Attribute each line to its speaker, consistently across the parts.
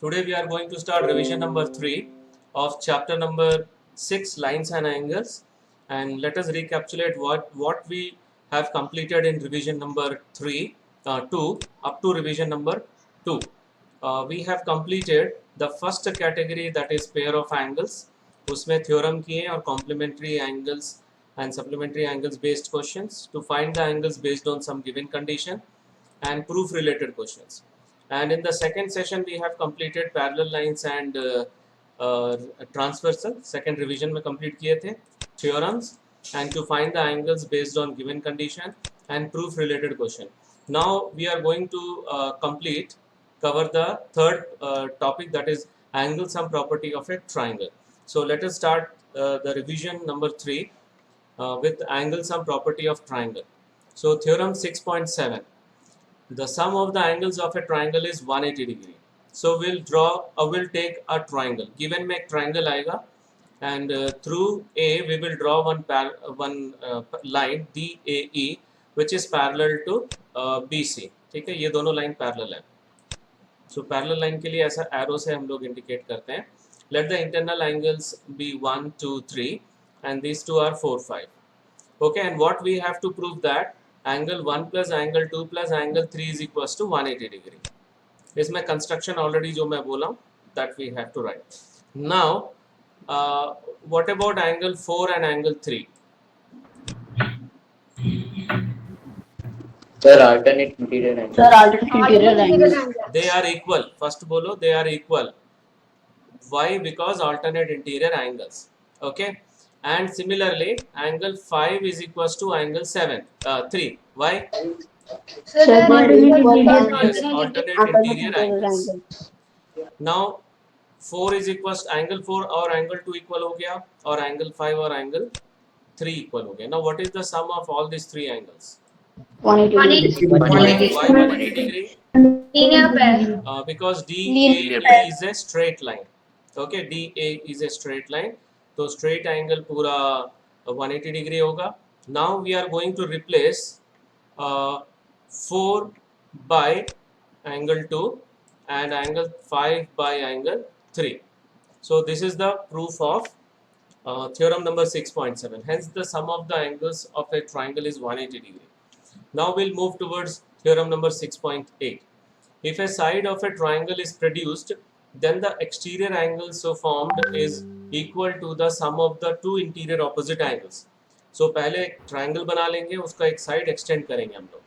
Speaker 1: Today we are going to start revision number 3 of chapter number 6, lines and angles, and let us recapitulate what we have completed in revision number 2 up to revision number 2. We have completed the first category, that is pair of angles. उसमें theorem किए और complementary angles and supplementary angles based questions to find the angles based on some given condition and proof related questions. And in the second session we have completed parallel lines and transversal. Second revision में complete किए थे theorems and to find the angles based on given condition and proof related question. Now we are going to cover the third topic, that is angle sum property of a triangle. So let us start the revision number 3 with angle sum property of triangle. So theorem 6.7, the sum of the angles of a triangle is 180 degree. So we'll take a triangle. Given में एक triangle आएगा and through A we will draw one line DAE which is parallel to BC. ठीक है, ये दोनों line parallel है. So parallel line के लिए ऐसा arrow से हम लोग indicate करते हैं. Let the internal angles be 1, 2, 3 and these two are 4, 5. Okay, and what we have to prove that angle 1 plus angle 2 plus angle 3 is equals to 180 degree. इसमें construction already जो मैं बोला that we have to write. Now what about angle 4 and angle 3?
Speaker 2: Sir, alternate interior angles.
Speaker 3: Sir, alternate interior angles.
Speaker 1: They are equal. First bolo, they are equal. Why? Because alternate interior angles. Okay. And similarly, angle 5 is equals to angle 3. Why?
Speaker 3: Sir,
Speaker 1: Yes, alternate interior angles. Now 4 is equals to angle 4 और angle 2 equal हो गया और angle 5 और angle 3 equal हो गया. Now what is the sum of all these three angles?
Speaker 3: 180
Speaker 1: Why 180 degree?
Speaker 4: Linear pair.
Speaker 1: Because DA is a straight line. Okay, DA is a straight line. तो straight angle पूरा 180 degree होगा. Now we are going to replace 4 by angle 2 and angle 5 by angle 3. So this is the proof of theorem number 6.7. Hence the sum of the angles of a triangle is 180 degree. Now we'll move towards theorem number 6.8. If a side of a triangle is produced, then the exterior angle so formed is equal to the sum of the two interior opposite angles. So पहले एक triangle बना लेंगे, उसका एक side extend करेंगे हम लोग.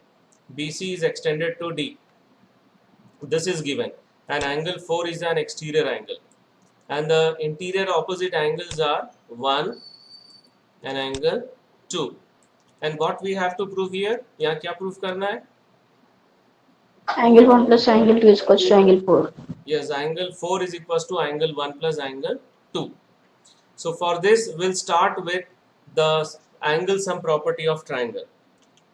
Speaker 1: BC is extended to D. This is given. And angle 4 is an exterior angle. And the interior opposite angles are 1 and angle 2. And what we have to prove here? यहाँ क्या proof करना है?
Speaker 3: Angle 1 plus angle 2 is equals to angle 4.
Speaker 1: Yes, angle 4 is equals to angle 1 plus angle 2. So for this, we'll start with the angle sum property of triangle.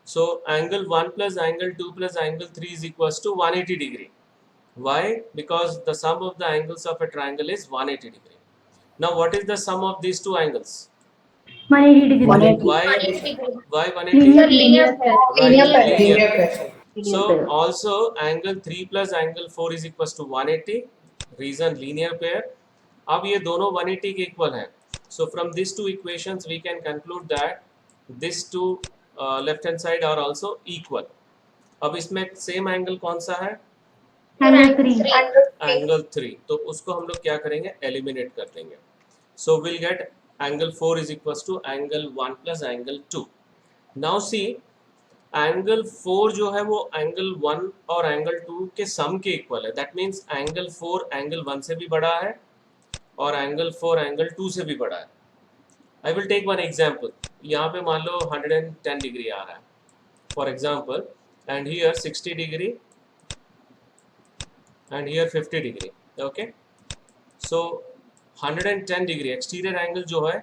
Speaker 1: So angle 1 plus angle 2 plus angle 3 is equals to 180 degree. Why? Because the sum of the angles of a triangle is 180 degree. Now what is the sum of these two angles?
Speaker 4: 180 degree.
Speaker 3: 180.
Speaker 1: Why 180?
Speaker 4: Linear pair.
Speaker 1: Right, linear.
Speaker 3: Linear
Speaker 1: So
Speaker 3: pair.
Speaker 1: also angle 3 plus angle 4 is equals to 180. Reason linear pair. अब ये दोनों 180 के equal हैं. So from these two equations we can conclude that these two left hand side are also equal. अब इसमें same angle कौन सा है?
Speaker 4: Angle 3.
Speaker 1: Angle 3. तो उसको हम लोग क्या करेंगे? Eliminate कर देंगे. So we'll get angle 4 is equals to angle 1 plus angle 2. Now see, angle 4 जो है वो angle 1 और angle 2 के sum के equal है. That means angle 4 angle 1 से भी बड़ा है और angle 4 angle 2 से भी बड़ा है. I will take one example. यहाँ पे मान लो 110 degree आ रहा है. For example, and here 60 degree and here 50 degree. Okay. So 110 degree exterior angle जो है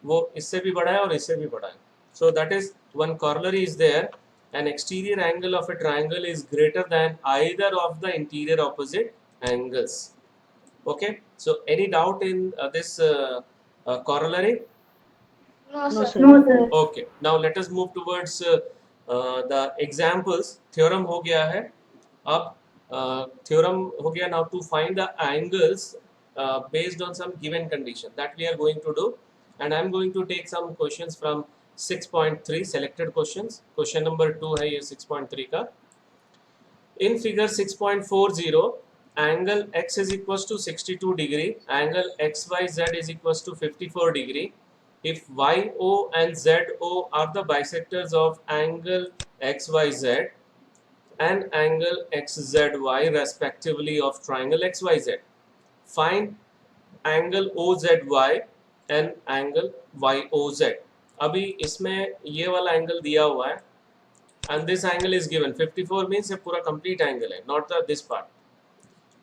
Speaker 1: वो इससे भी बड़ा है और इससे भी बड़ा है. So that is one corollary is there. An exterior angle of a triangle is greater than either of the interior opposite angles. Okay. So any doubt in this corollary?
Speaker 3: No, sir.
Speaker 4: No, sir.
Speaker 1: Okay. Now let us move towards the examples. Theorem हो गया है. अब theorem हो गया. Now to find the angles based on some given condition, that we are going to do, and I am going to take some questions from 6.3 selected questions. Question number 2 है ये 6.3 का. In figure 6.40, angle x is equals to 62 degree, angle xyz is equals to 54 degree. If yo and zo are the bisectors of angle xyz and angle xzy respectively of triangle xyz, find angle OZY and angle YOZ. अभी इसमें ये वाला angle दिया हुआ है and this angle is given. 54 means ये पूरा complete angle है, not the this part.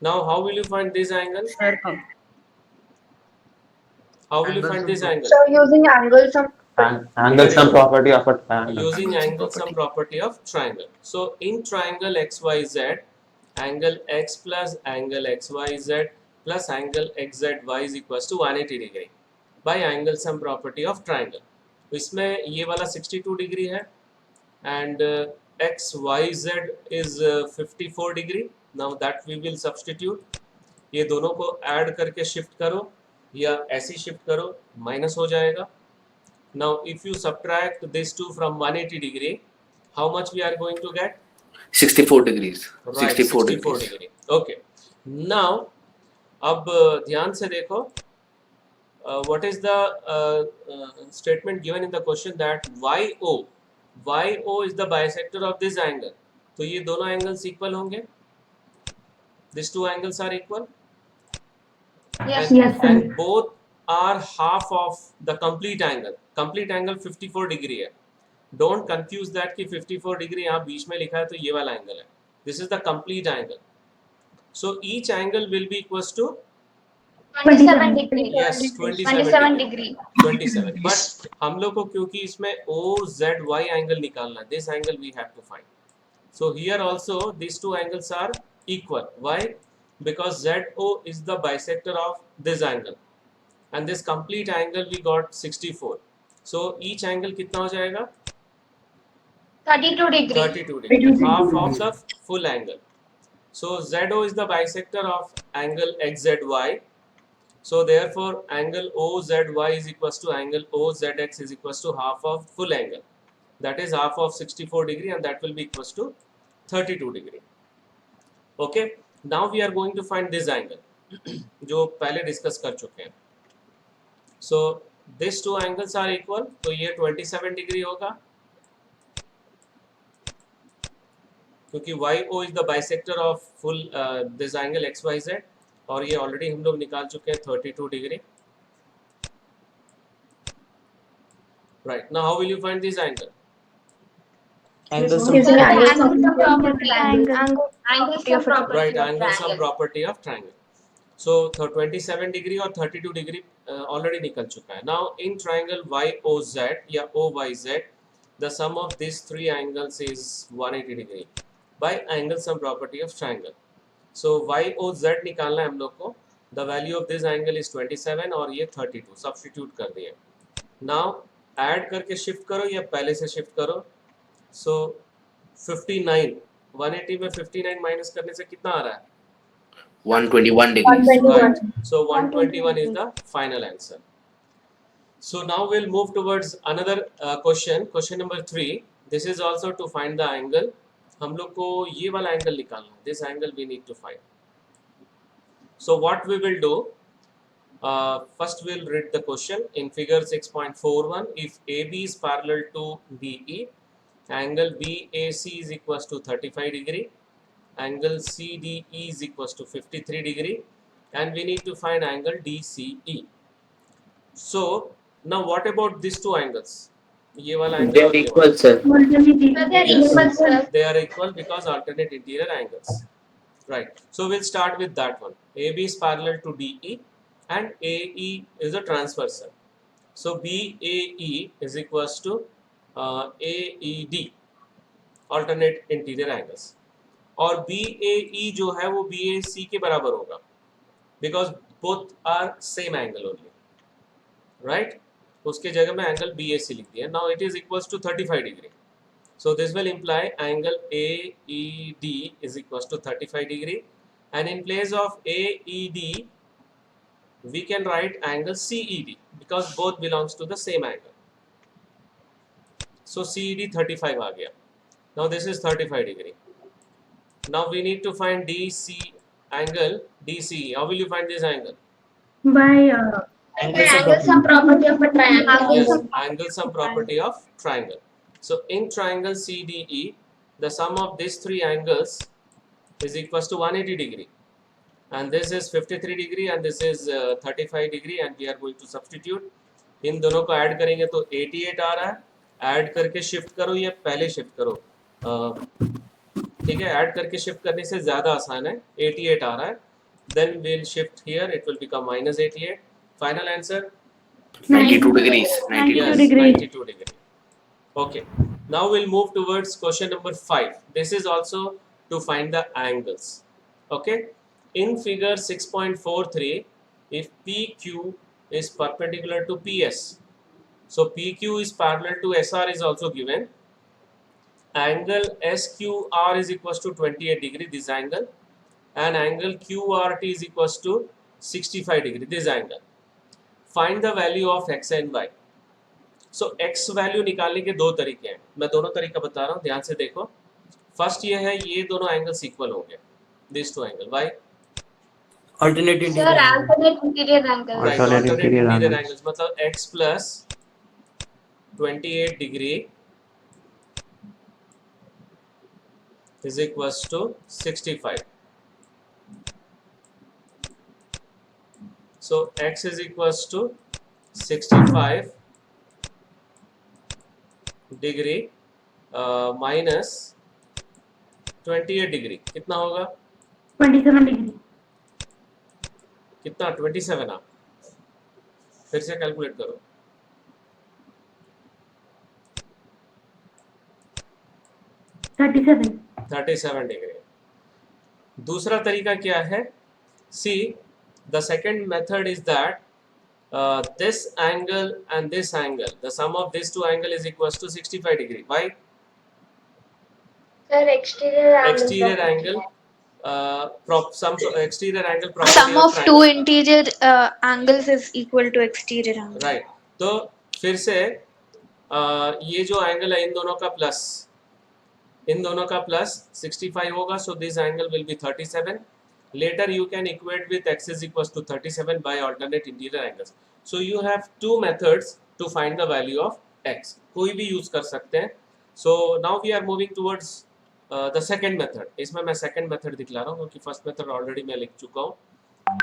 Speaker 1: Now how will you find this angle? How will you find this angle?
Speaker 2: So using angle sum.
Speaker 5: Angle sum property of a triangle.
Speaker 1: Using angle sum property of triangle. So in triangle XYZ, angle x plus angle XYZ plus angle XZY is equals to 180 degree by angle sum property of triangle. इसमें ये वाला 62 degree है and XYZ is 54 degree. Now that we will substitute. ये दोनों को add करके shift करो या ऐसे शिफ्ट करो, माइनस हो जाएगा. Now if you subtract this two from 180 degree, how much we are going to get?
Speaker 6: 64 degrees.
Speaker 1: Right,
Speaker 6: 64
Speaker 1: 64
Speaker 6: degrees.
Speaker 1: degree. Okay. Now अब ध्यान से देखो, what is the statement given in the question that YO is the bisector of this angle. तो ये दोनों angles equal होंगे. These two angles are equal.
Speaker 2: Yes.
Speaker 4: Yes, sir.
Speaker 1: And both are half of the complete angle. Complete angle 54 degree है. Don't confuse that कि 54 degree यहाँ बीच में लिखा है तो ये वाला angle है. This is the complete angle. So each angle will be equals to
Speaker 2: 27 degree.
Speaker 1: yes 27
Speaker 2: degree.
Speaker 1: 27. But हम लोग को क्योंकि इसमें OZY angle निकालना है, this angle we have to find. So here also these two angles are equal. Why? Because ZO is the bisector of this angle and this complete angle we got 64. So each angle कितना हो जाएगा?
Speaker 2: 32 degree.
Speaker 1: 32 degree, half of the full angle. So ZO is the bisector of angle XZY. So therefore angle OZY is equals to angle OZX is equals to half of full angle. That is half of 64 degree and that will be equals to 32 degree. Okay. Now we are going to find this angle जो पहले discuss कर चुके हैं. So these two angles are equal. तो ये 27 degree होगा क्योंकि YO is the bisector of full this angle XYZ और ये ऑलरेडी हम लोग निकाल चुके हैं 32 degree. Right. Now how will you find this angle?
Speaker 5: Angle sum
Speaker 3: Using angle
Speaker 2: Angle
Speaker 3: sum
Speaker 2: sum property.
Speaker 3: Angle
Speaker 2: sum property.
Speaker 1: Right,
Speaker 2: of
Speaker 1: angle sum
Speaker 2: triangle.
Speaker 1: property of triangle. So 27 degree और 32 degree already निकल चुका है. Now in triangle YOZ या OYZ, the sum of these three angles is 180 degree by angle sum property of triangle. So YOZ निकालना है हम लोग को. The value of this angle is 27 और ये 32. Substitute कर दिए. Now add करके shift करो या पहले से shift करो. So 59, 180 में 59 माइनस करने से कितना आ रहा है?
Speaker 6: 121 degrees.
Speaker 2: 121.
Speaker 1: Right. So 121 is the final answer. So now we'll move towards another question. Question number 3. This is also to find the angle. हम लोग को ये वाला angle निकालना है. This angle we need to find. So what we will do? First we'll read the question. In figure 6.41, if AB is parallel to DE, angle BAC is equals to 35 degree, angle CDE is equals to 53 degree, and we need to find angle DCE. So now what about these two angles? ये वाला angle
Speaker 6: They
Speaker 1: और
Speaker 6: are
Speaker 1: ये
Speaker 6: equal,
Speaker 1: वाला.
Speaker 6: sir.
Speaker 2: So they are
Speaker 1: Yes.
Speaker 2: equal, sir.
Speaker 1: They are equal because alternate interior angles. Right. So we'll start with that one. AB is parallel to DE and AE is a transversal. So BAE is equals to AED, alternate interior angles. और BAE जो है वो BAC के बराबर होगा because both are same angle only. Right? उसके जगह में angle BAC लिख दिया. Now it is equals to 35 degree. So this will imply angle AED is equals to 35 degree, and in place of AED we can write angle CED because both belongs to the same angle. So CED 35 aa gaya. Now this is 35 degree. Now we need to find DC angle DCE. How will you find this angle?
Speaker 4: By
Speaker 2: Angle sum property of a triangle.
Speaker 1: Yes, angle sum property of triangle. So in triangle CDE, the sum of these three angles is equals to 180 degree, and this is 53 degree and this is 35 degree, and we are going to substitute. इन दोनों को add करेंगे तो 88 आ रहा है. Add करके shift करो या पहले शिफ्ट करो, ठीक है, ऐड करके शिफ्ट करने से ज़्यादा आसान है. 88 आ रहा है, then we'll shift here, it will become minus 88. Final answer?
Speaker 6: 92 degrees. 92.
Speaker 1: Yes, 92 degree. Okay, now we'll move towards question number 5. This is also to find the angles. Okay, in figure 6.43, if PQ is perpendicular to PS, so PQ is parallel to SR is also given. Angle SQR is equals to 28 degree, this angle, and angle QRT is equals to 65 degree, this angle. Find the value of x and y. So x value निकालने के दो तरीके हैं, मैं दोनों तरीका बता रहा हूँ, ध्यान से देखो. फर्स्ट ये है, ये दोनों एंगल्स इक्वल होंगे, this two angle. Why?
Speaker 5: Alternate
Speaker 2: Sir,
Speaker 5: interior.
Speaker 2: alternate interior angle.
Speaker 1: Right,
Speaker 5: Alternate
Speaker 1: alternate
Speaker 5: interior
Speaker 1: interior
Speaker 5: angles.
Speaker 1: Angles, मतलब x plus 28 degree is equals to 65. So x is equals to 65 degree minus 28 degree, कितना होगा?
Speaker 4: 27 degree.
Speaker 1: कितना? 27. आप फिर से calculate करो.
Speaker 4: 37.
Speaker 1: 37 degree. दूसरा तरीका क्या है? See, the second method is that this angle and this angle, the sum of these two angle is equals to 65 degree. Why?
Speaker 2: Sir, exterior angle.
Speaker 1: Exterior angle exterior angle property
Speaker 7: Sum of two
Speaker 1: triangle.
Speaker 7: interior angles is equal to exterior angle.
Speaker 1: Right. तो फिर से ये जो angle है, इन दोनों का plus, इन दोनों का प्लस 65 होगा. So this angle will be 37. Later you can equate with x is equals to 37 by alternate interior angles. So you have two methods to find the value of x. कोई भी use कर सकते हैं. So now we are moving towards the second method. इसमें मैं second method दिखला रहा हूँ क्योंकि first method already मैं लिख चुका हूँ.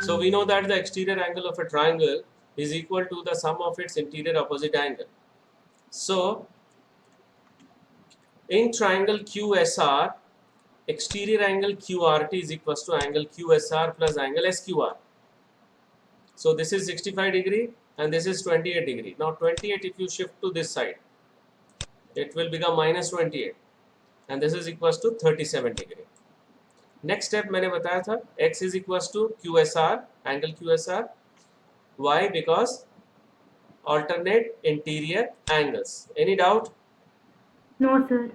Speaker 1: So we know that the exterior angle of a triangle is equal to the sum of its interior opposite angle. So in triangle QSR, exterior angle QRT is equals to angle QSR plus angle SQR. So this is 65 degree and this is 28 degree. Now 28, if you shift to this side, it will become minus 28, and this is equals to 37 degree. Next step मैंने बताया था, x is equals to QSR, angle QSR. Why? Because alternate interior angles. Any doubt?
Speaker 4: No, sir.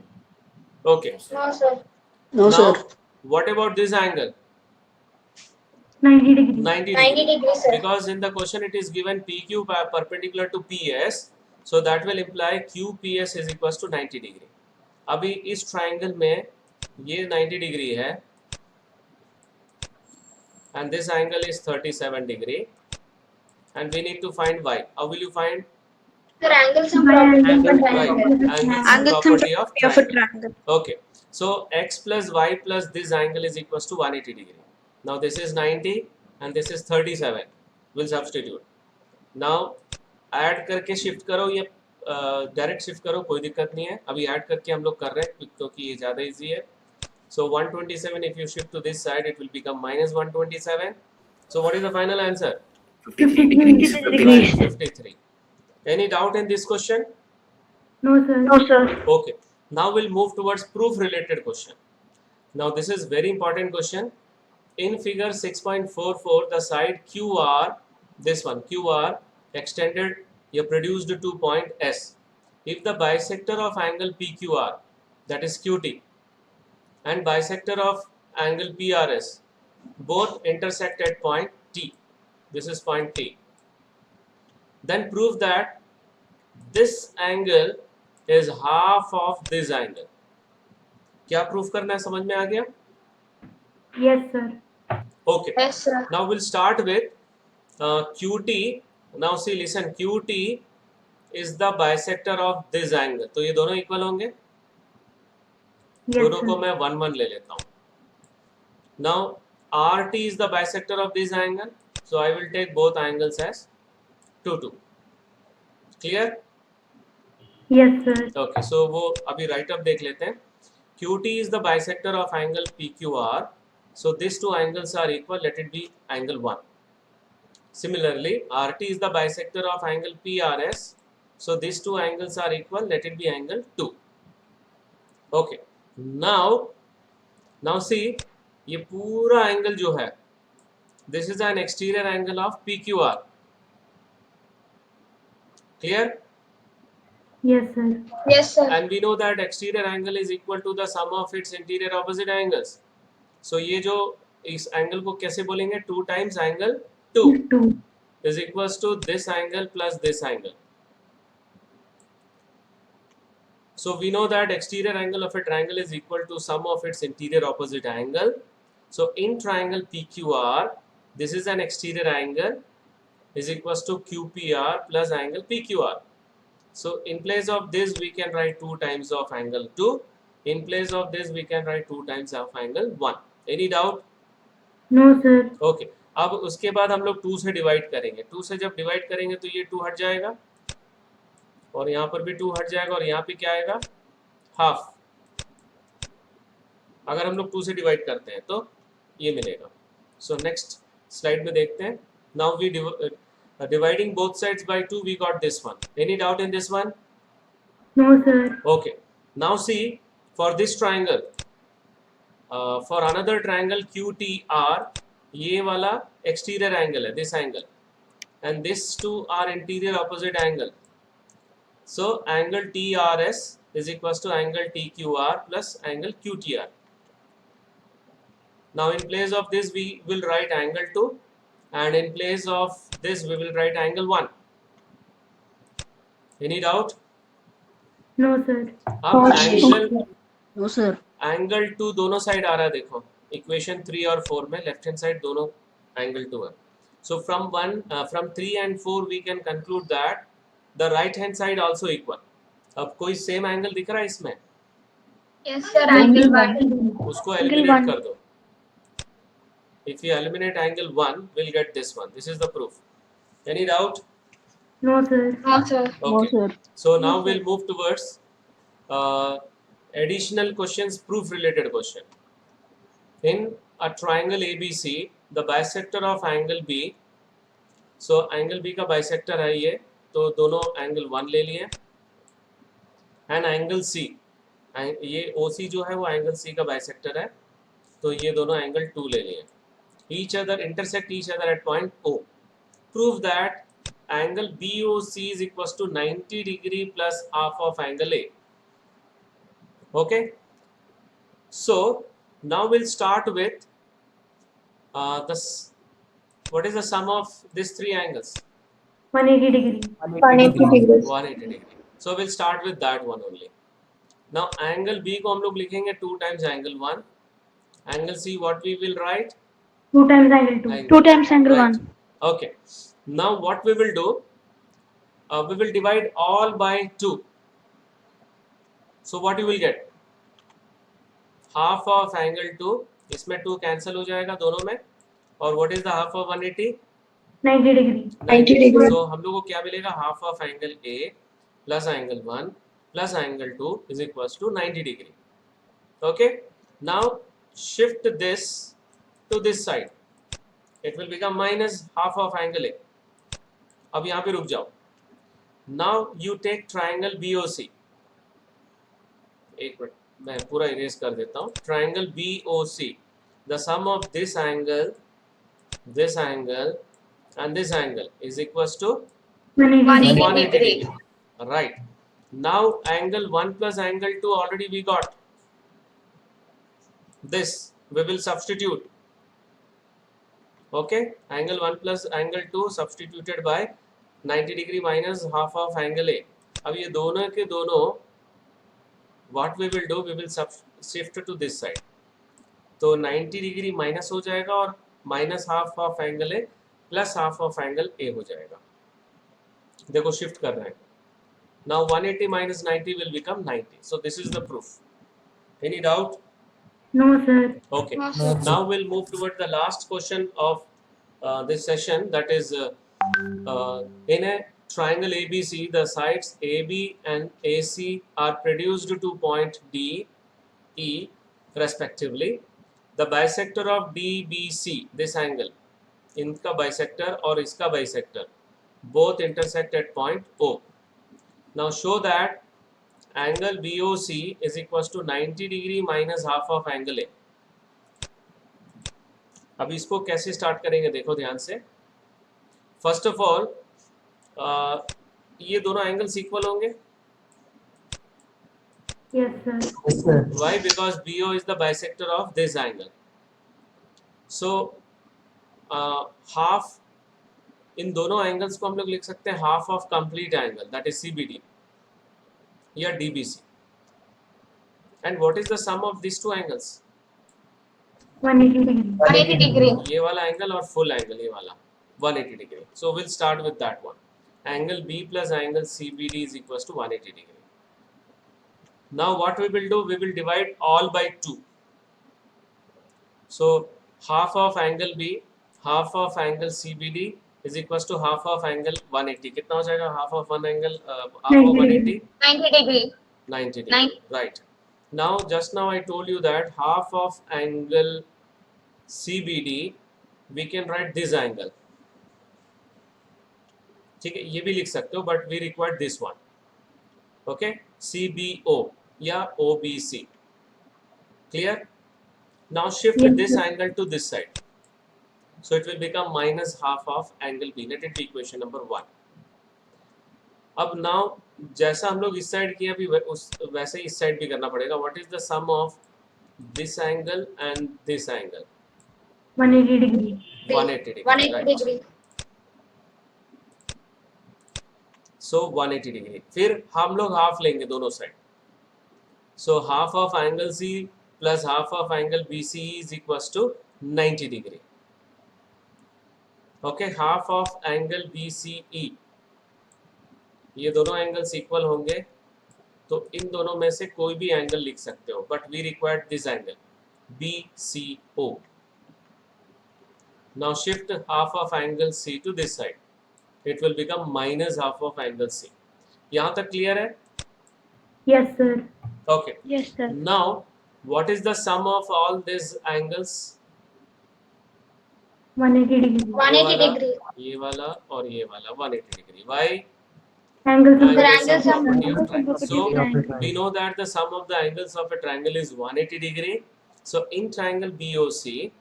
Speaker 1: Okay.
Speaker 2: No, sir.
Speaker 3: No,
Speaker 1: Now,
Speaker 3: sir.
Speaker 1: what about this angle?
Speaker 4: 90 degree.
Speaker 1: 90
Speaker 2: 90
Speaker 1: degree.
Speaker 2: degree, sir.
Speaker 1: Because in the question it is given PQ perpendicular to PS, so that will imply QPS is equals to 90 degree. अभी इस triangle में ये 90 degree है, and this angle is 37 degree, and we need to find y. How will you find?
Speaker 2: Sir, angle sum property of a
Speaker 1: Right,
Speaker 2: triangle.
Speaker 1: angle sum
Speaker 7: Angle sum
Speaker 1: property of
Speaker 7: of a
Speaker 1: triangle.
Speaker 7: triangle.
Speaker 1: Okay, so x plus y plus this angle is equals to 180 degree. Now this is 90 and this is 37. We'll substitute. Now add करके shift करो या direct shift करो, कोई दिक्कत नहीं है. अभी add करके हम लोग कर रहे हैं क्योंकि ये ज़्यादा इजी है. So 127, if you shift to this side, it will become minus 127. So what is the final answer?
Speaker 6: 53 degrees. 53.
Speaker 1: 53. Any doubt in this question?
Speaker 4: No, sir.
Speaker 3: No, sir.
Speaker 1: Okay. Now we'll move towards proof related question. Now this is very important question. In figure 6.44, the side QR, this one QR extended, you produced to point S. If the bisector of angle PQR that is QT, and bisector of angle PRS, both intersect at point T. This is point T. Then prove that this angle is half of this angle. क्या proof करना है, समझ में आ गया?
Speaker 4: Yes, sir.
Speaker 1: Okay.
Speaker 2: Yes, sir.
Speaker 1: Now we'll start with QT. Now see, listen, QT is the bisector of this angle. तो ये दोनों equal होंगे.
Speaker 4: Yes,
Speaker 1: दोनों को
Speaker 4: sir.
Speaker 1: मैं 1 1 ले लेता हूँ. Now RT is the bisector of this angle, so I will take both angles as 2 2. Clear?
Speaker 4: Yes, sir.
Speaker 1: Okay, so वो अभी राइट अप देख लेते हैं. QT is the bisector of angle PQR, so these two angles are equal. Let it be angle 1. Similarly, RT is the bisector of angle PRS, so these two angles are equal. Let it be angle 2. Okay. Now see, ये पूरा angle जो है, this is an exterior angle of PQR. Clear?
Speaker 4: Yes, sir.
Speaker 2: Yes, sir.
Speaker 1: And we know that exterior angle is equal to the sum of its interior opposite angles. So ये जो इस angle को कैसे बोलेंगे? 2 times angle 2
Speaker 4: 2.
Speaker 1: is equals to this angle plus this angle. So we know that exterior angle of a triangle is equal to sum of its interior opposite angle. So in triangle PQR, this is an exterior angle is equals to QPR plus angle PQR. So in place of this we can write 2 times of angle 2. In place of this we can write 2 times of angle 1. Any doubt?
Speaker 4: No, sir.
Speaker 1: Okay. अब उसके बाद हम लोग 2 से divide करेंगे. 2 से जब divide करेंगे तो ये 2 हट जाएगा और यहाँ पर भी 2 हट जाएगा और यहाँ पे क्या आएगा? हाफ. अगर हम लोग 2 से डिवाइड करते हैं तो ये मिलेगा. सो नेक्स्ट स्लाइड में देखते हैं. Now we dividing both sides by 2, we got this one. Any doubt in this one?
Speaker 4: No, sir.
Speaker 1: Okay. Now see, for this triangle, for another triangle QTR, ये वाला exterior angle है, this angle, and these two are interior opposite angle. So angle TRS is equals to angle TQR plus angle QTR. Now in place of this we will write angle 2, and in place of this we will write angle 1. Any doubt?
Speaker 4: No, sir.
Speaker 1: अब angle
Speaker 3: No, sir.
Speaker 1: Angle 2 दोनों side आ रहा है. देखो equation 3 और 4 में left hand side दोनों angle 2 है. So from 3 and 4 we can conclude that the right hand side also equal. अब कोई सेम एंगल दिख रहा है इसमें?
Speaker 2: Yes, sir. Angle 1.
Speaker 1: उसको
Speaker 7: Angle
Speaker 1: एलिमिनेट
Speaker 7: 1.
Speaker 1: कर दो. If you eliminate angle 1, we'll get this one. This is the proof. Any doubt?
Speaker 4: No, sir.
Speaker 2: No, sir.
Speaker 3: No,
Speaker 1: Okay.
Speaker 3: sir.
Speaker 1: So now we'll move towards additional questions, proof related question. In a triangle ABC, the bisector of angle B, so angle B का bisector है ये, तो दोनों angle 1 ले लिए, and angle C, ये OC जो है वो angle C का bisector है, तो ये दोनों angle 2 ले लिए. Each other intersect each other at point O. Prove that angle BOC is equals to 90 degree plus half of angle A. Okay. So now we'll start with what is the sum of these 3 angles?
Speaker 4: 180 degree.
Speaker 2: 180 degrees.
Speaker 1: 180 degree. So we'll start with that one only. Now angle B को हम लोग लिखेंगे 2 times angle 1. Angle C what we will write?
Speaker 4: 2 times angle 2.
Speaker 7: 2 times angle
Speaker 1: Right.
Speaker 7: 1.
Speaker 1: Okay. Now what we will do? We will divide all by 2. So what you will get? Half of angle 2. इसमें 2 cancel हो जाएगा दोनों में. और what is the half of 180?
Speaker 4: 90 degree.
Speaker 2: 90 degree.
Speaker 1: So हम लोग को क्या मिलेगा? Half of angle A plus angle 1 plus angle 2 is equals to 90 degree. Okay. Now shift this to this side. It will become minus half of angle A. अब यहाँ पे रुक जाओ. Now you take triangle BOC. एक minute मैं पूरा erase कर देता हूँ. Triangle BOC. The sum of this angle and this angle is equals to
Speaker 4: 180.
Speaker 1: 180 degree. Right. Now angle 1 plus angle 2 already we got. this we will substitute. Okay, angle 1 plus angle 2 substituted by 90 degree minus half of angle A. अब ये दोनों के दोनों what we will do, we will shift to this side. तो 90 degree minus हो जाएगा और minus half of angle A plus half of angle A हो जाएगा. देखो शिफ्ट कर रहे हैं. Now 180 minus 90 will become 90. So this is the proof. Any doubt?
Speaker 4: No, sir.
Speaker 1: Okay.
Speaker 7: No, sir.
Speaker 1: Now we'll move toward the last question of this session. That is, in a triangle ABC, the sides AB and AC are produced to point D, E, respectively. The bisector of DBC, this angle, इनका bisector और इसका bisector, both intersect at point O. Now show that angle BOC is equals to 90 degree minus half of angle A. अब इसको कैसे start करेंगे देखो ध्यान से. फर्स्ट ऑफ ऑल ये दोनों एंगल्स इक्वल होंगे.
Speaker 4: Yes, sir.
Speaker 1: Why? Because BO is the bisector of this angle. So half, इन दोनों एंगल्स को हम लोग लिख सकते हैं half of complete angle, that is CBD या DBC. And what is the sum of this two angles?
Speaker 4: 180 degree.
Speaker 2: 180 degree.
Speaker 1: ये वाला एंगल और फुल एंगल ये वाला 180 degree. So will start with that one. Angle B plus angle CBD is equals to 180 degree. Now what we will do, we will divide all by 2. So half of angle B, half of angle CBD is equals to half of angle 180. कितना हो जाएगा half of one angle, half of 180?
Speaker 2: 90 degree.
Speaker 1: 90 degree. Right. Now just now I told you that half of angle CBD we can write this angle. ठीक है, ये भी लिख सकते हो, but we require this one. Okay, CBO या OBC. Clear? Now shift
Speaker 4: Yes,
Speaker 1: this
Speaker 4: sir.
Speaker 1: angle to this side. So it will become minus half of angle B. Let it be equation number 1. अब now जैसा हम लोग इस side किया अभी वैसे इस साइड भी करना पड़ेगा. What is the sum of this angle and this angle?
Speaker 4: 180 degree.
Speaker 1: 180 degree.
Speaker 2: 180
Speaker 1: Right.
Speaker 2: degree.
Speaker 1: So 180 degree. फिर हम लोग हाफ लेंगे दोनों side. So half of angle C plus half of angle BC is equals to 90 degree. Okay, half of angle BCE. ये दोनों angles equal होंगे तो इन दोनों में से कोई भी एंगल लिख सकते हो, but we required this angle BCO. Now shift half of angle C to this side. It will become minus half of angle C. यहाँ तक क्लियर है?
Speaker 4: Yes, sir.
Speaker 1: Okay.
Speaker 3: Yes, sir.
Speaker 1: Now what is the sum of all these angles?
Speaker 4: 180 degree.
Speaker 2: 180 degree.
Speaker 1: ये वाला और ये वाला 180 degree. Why?
Speaker 4: Angles of
Speaker 1: Angles
Speaker 2: Triangles
Speaker 1: of
Speaker 2: are
Speaker 1: property of triangle. So
Speaker 3: triangle.
Speaker 1: we know that the sum of the angles of a triangle is 180 degree. So in triangle BOC,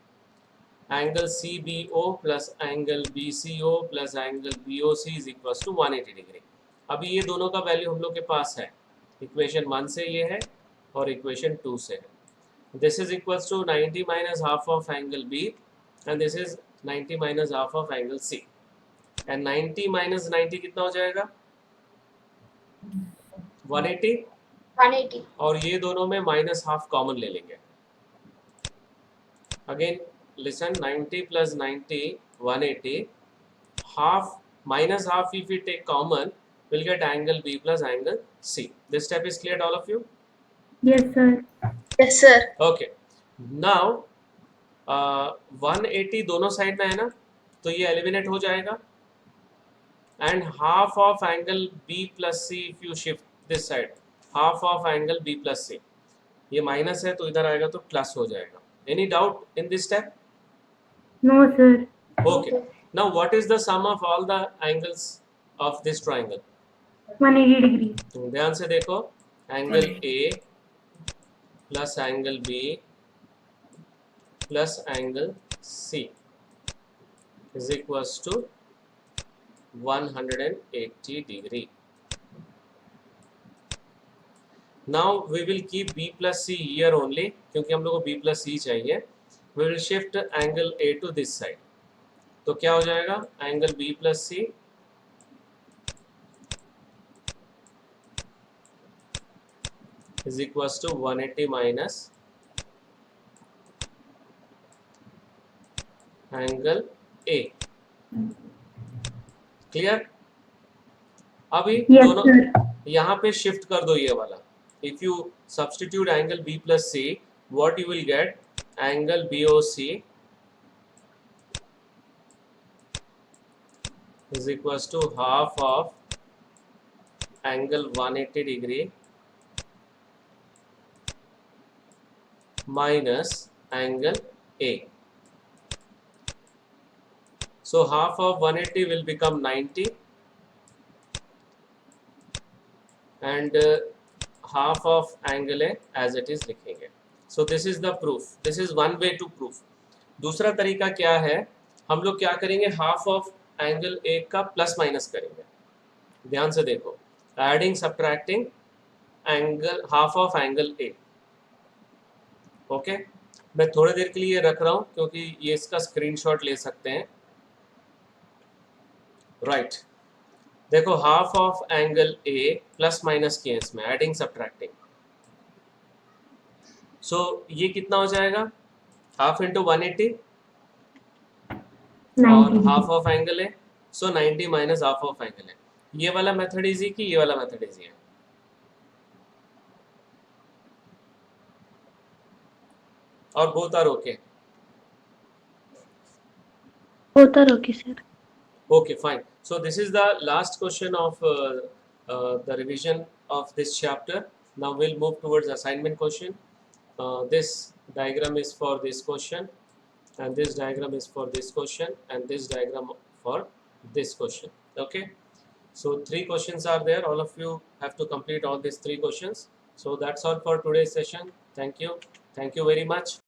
Speaker 1: angle CBO plus angle BCO plus angle BOC is equals to 180 degree. अभी ये दोनों का value हम लोग के पास है. Equation 1 से ये है और इक्वेशन 2 से है. This is equals to 90 minus half of angle B and this is 90 minus half of angle C. And 90 minus 90 कितना हो जाएगा? 180.
Speaker 2: 180.
Speaker 1: और ये दोनों में माइनस हाफ कॉमन ले लेंगे. Again listen, 90 plus 90 180, half minus half if we take common we'll get angle B plus angle C. This step is clear to all of you?
Speaker 4: Yes, sir.
Speaker 2: Yes, sir.
Speaker 1: Okay. Now 180 दोनों side में है ना, तो ये eliminate हो जाएगा. And half of angle B plus C if you shift this side, half of angle B plus C. ये minus है तो इधर आएगा तो प्लस हो जाएगा. Any doubt in this step?
Speaker 4: No, sir.
Speaker 1: Okay. Now what is the sum of all the angles of this triangle?
Speaker 4: 180 degree.
Speaker 1: तो ध्यान से देखो, angle A plus angle B plus angle C is equals to 180 degree. Now we will keep b plus c here only, क्योंकि हम लोग को b plus c चाहिए. We will shift angle A to this side. तो क्या हो जाएगा? Angle B plus C is equals to 180 minus angle A. Clear? अभी
Speaker 4: Yes,
Speaker 1: दोनों
Speaker 4: sir.
Speaker 1: यहाँ पे शिफ्ट कर दो ये वाला. If you substitute angle B plus C, what you will get? Angle BOC is equals to half of angle 180 degree minus angle A. So half of 180 will become 90 and half of angle A as it is लिखेंगे. So this is the proof. This is one way to prove. दूसरा तरीका क्या है? हम लोग क्या करेंगे? Half of angle A का प्लस माइनस करेंगे. ध्यान से देखो, adding subtracting angle half of angle A. Okay, मैं थोड़ी देर के लिए रख रहा हूँ क्योंकि ये इसका स्क्रीनशॉट ले सकते हैं. राइट, देखो half of angle A plus minus किए इसमें, एडिंग सब्ट्रैक्टिंग. सो ये कितना हो जाएगा? हाफ इंटू 180 और
Speaker 4: 90
Speaker 1: हाफ ऑफ एंगल है, सो 90 माइनस हाफ ऑफ एंगल है. ये वाला मेथड इजी कि ये वाला मेथड इजी है? और both are okay?
Speaker 3: Both are okay, sir.
Speaker 1: Okay, fine. So this is the last question of the revision of this chapter. Now we'll move towards assignment question. This diagram is for this question, and this diagram is for this question, and this diagram for this question. Okay, so 3 questions are there. All of you have to complete all these 3 questions. So that's all for today's session. Thank you very much.